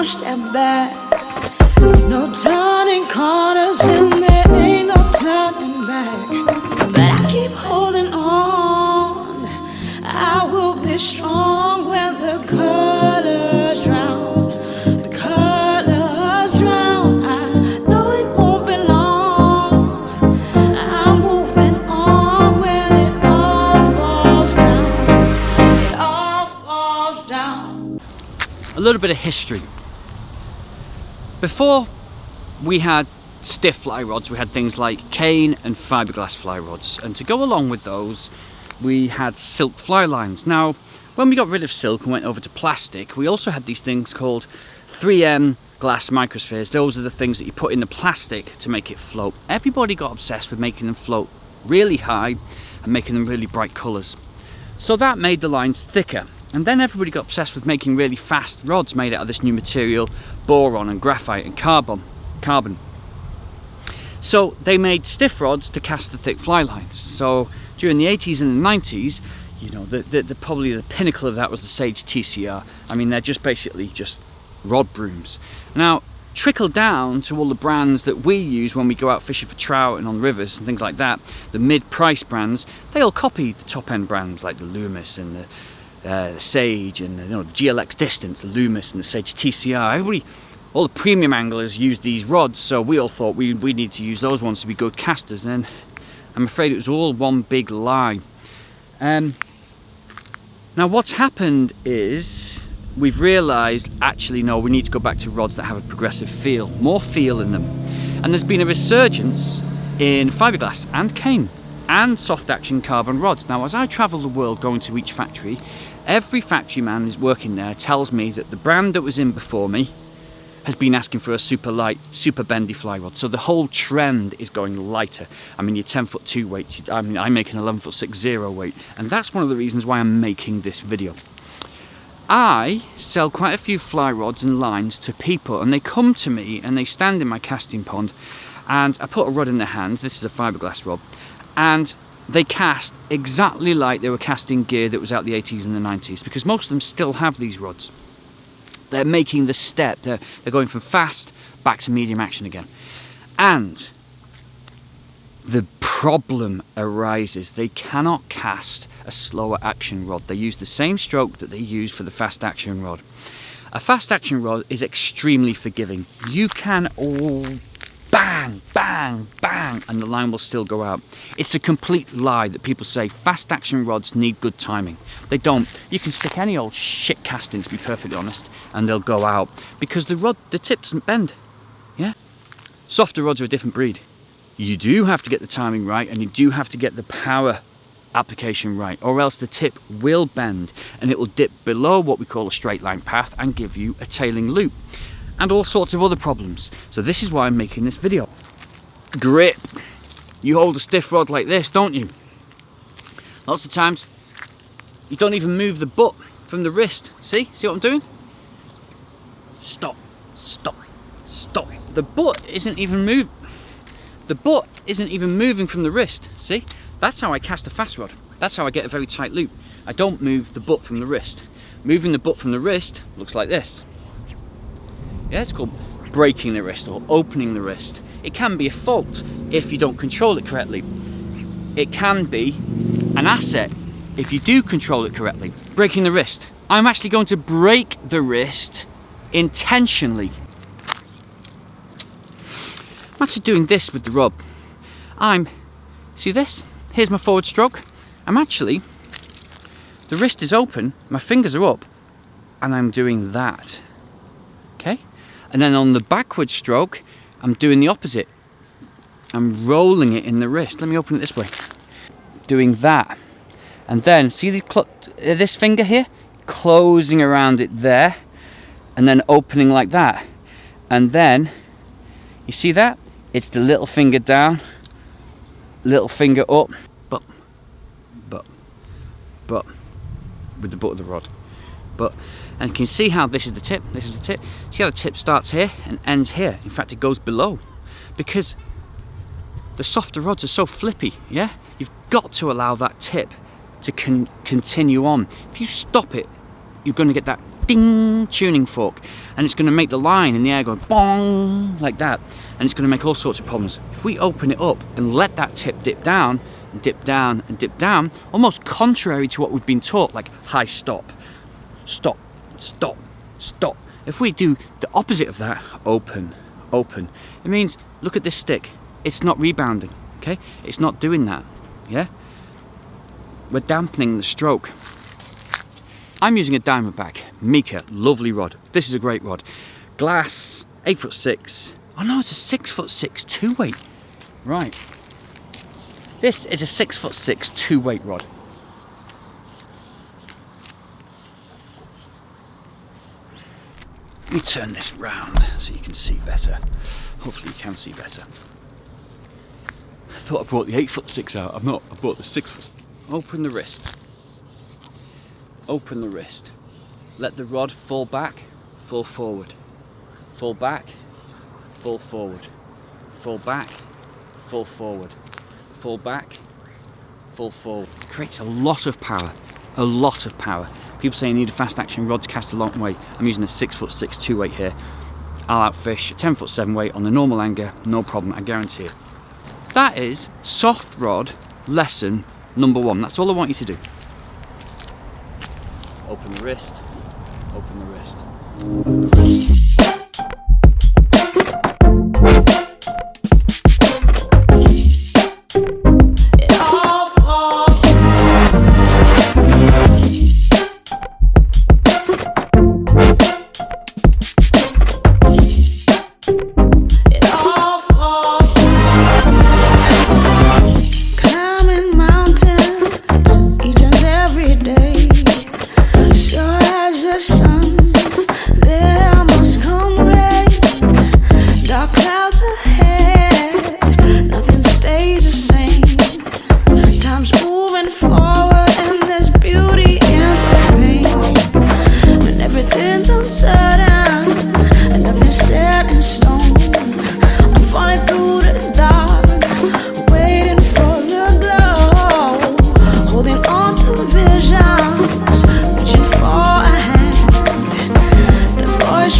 step back. No turning corners and there ain't no turning back. But I keep holding on. I will be strong when the colors drown. The colors drown. I know it won't be long. I'm moving on when it all falls down. It all falls down. A little bit of history. Before we had stiff fly rods, we had things like cane and fiberglass fly rods, and to go along with those we had silk fly lines. Now when we got rid of silk and went over to plastic, we also had these things called 3M glass microspheres. Those are the things that you put in the plastic to make it float. Everybody got obsessed with making them float really high and making them really bright colours, so that made the lines thicker. And then everybody got obsessed with making really fast rods made out of this new material, boron and graphite and carbon. So they made stiff rods to cast the thick fly lines. So during the 80s and the 90s, you know, probably the pinnacle of that was the Sage TCR. I mean, they're just basically just rod brooms. Now, trickle down to all the brands that we use when we go out fishing for trout and on rivers and things like that, the mid-price brands, they all copied the top-end brands like the Loomis and the Sage and the GLX Distance, the Loomis and the Sage TCR. Everybody, all the premium anglers use these rods, so we all thought we need to use those ones to be good casters, and I'm afraid it was all one big lie. Now what's happened is we've realised, actually no, we need to go back to rods that have a progressive feel, more feel in them. And there's been a resurgence in fiberglass and cane and soft action carbon rods. Now as I travel the world going to each factory, every factory man who's working there tells me that the brand that was in before me has been asking for a super light, super bendy fly rod. So the whole trend is going lighter. I mean, your 10'2" weight, I mean, I make an 11'6" zero weight, and that's one of the reasons why I'm making this video. I sell quite a few fly rods and lines to people, and they come to me and they stand in my casting pond, and I put a rod in their hands. This is a fiberglass rod, and they cast exactly like they were casting gear that was out the 80s and the 90s, because most of them still have these rods. They're making the step, they're going from fast back to medium action again. And the problem arises, they cannot cast a slower action rod. They use the same stroke that they use for the fast action rod. A fast action rod is extremely forgiving. You can bang, bang, bang, and the line will still go out. It's a complete lie that people say fast action rods need good timing. They don't. You can stick any old shit casting, to be perfectly honest, and they'll go out because the tip doesn't bend. Yeah? Softer rods are a different breed. You do have to get the timing right, and you do have to get the power application right, or else the tip will bend and it will dip below what we call a straight line path and give you a tailing loop and all sorts of other problems. So this is why I'm making this video. Grip. You hold a stiff rod like this, don't you? Lots of times you don't even move the butt from the wrist. See what I'm doing? Stop, stop, stop. The butt isn't even moving. The butt isn't even moving from the wrist. See? That's how I cast a fast rod. That's how I get a very tight loop. I don't move the butt from the wrist. Moving the butt from the wrist looks like this. Yeah, it's called breaking the wrist or opening the wrist. It can be a fault if you don't control it correctly. It can be an asset if you do control it correctly. Breaking the wrist. I'm actually going to break the wrist intentionally. I'm actually doing this with the rod. See this? Here's my forward stroke. The wrist is open, my fingers are up, and I'm doing that. Okay? And then on the backward stroke, I'm doing the opposite. I'm rolling it in the wrist. Let me open it this way. Doing that. And then, see this finger here? Closing around it there, and then opening like that. And then, you see that? It's the little finger down, little finger up, but with the butt of the rod. And you can see how this is the tip, this is the tip. See how the tip starts here and ends here. In fact, it goes below because the softer rods are so flippy, yeah? You've got to allow that tip to continue on. If you stop it, you're going to get that ding tuning fork, and it's going to make the line in the air go bong like that, and it's going to make all sorts of problems. If we open it up and let that tip dip down and dip down and dip down, almost contrary to what we've been taught, like high stop, stop, stop, stop. If we do the opposite of that, open, open, it means, look at this stick, it's not rebounding, okay? It's not doing that, yeah? We're dampening the stroke. I'm using a Diamondback Mika, lovely rod. This is a great rod. Glass, 8'6". Oh no, it's a 6'6" 2-weight. Right. This is a 6'6" 2-weight rod. Let me turn this round so you can see better. Hopefully you can see better. I thought I brought the 8'6" out. I've not. I brought the 6'. Open the wrist. Open the wrist. Let the rod fall back, fall forward. Fall back, fall forward. Fall back, fall forward. Fall back, fall forward. It creates a lot of power. A lot of power. People say you need a fast action rod to cast a long way. I'm using a 6'6" 2-weight here. I'll outfish a 10' 7-weight on the normal anger, no problem, I guarantee it. That is soft rod lesson number 1. That's all I want you to do. Open the wrist, open the wrist. Forward and there's beauty in the pain. When everything's uncertain.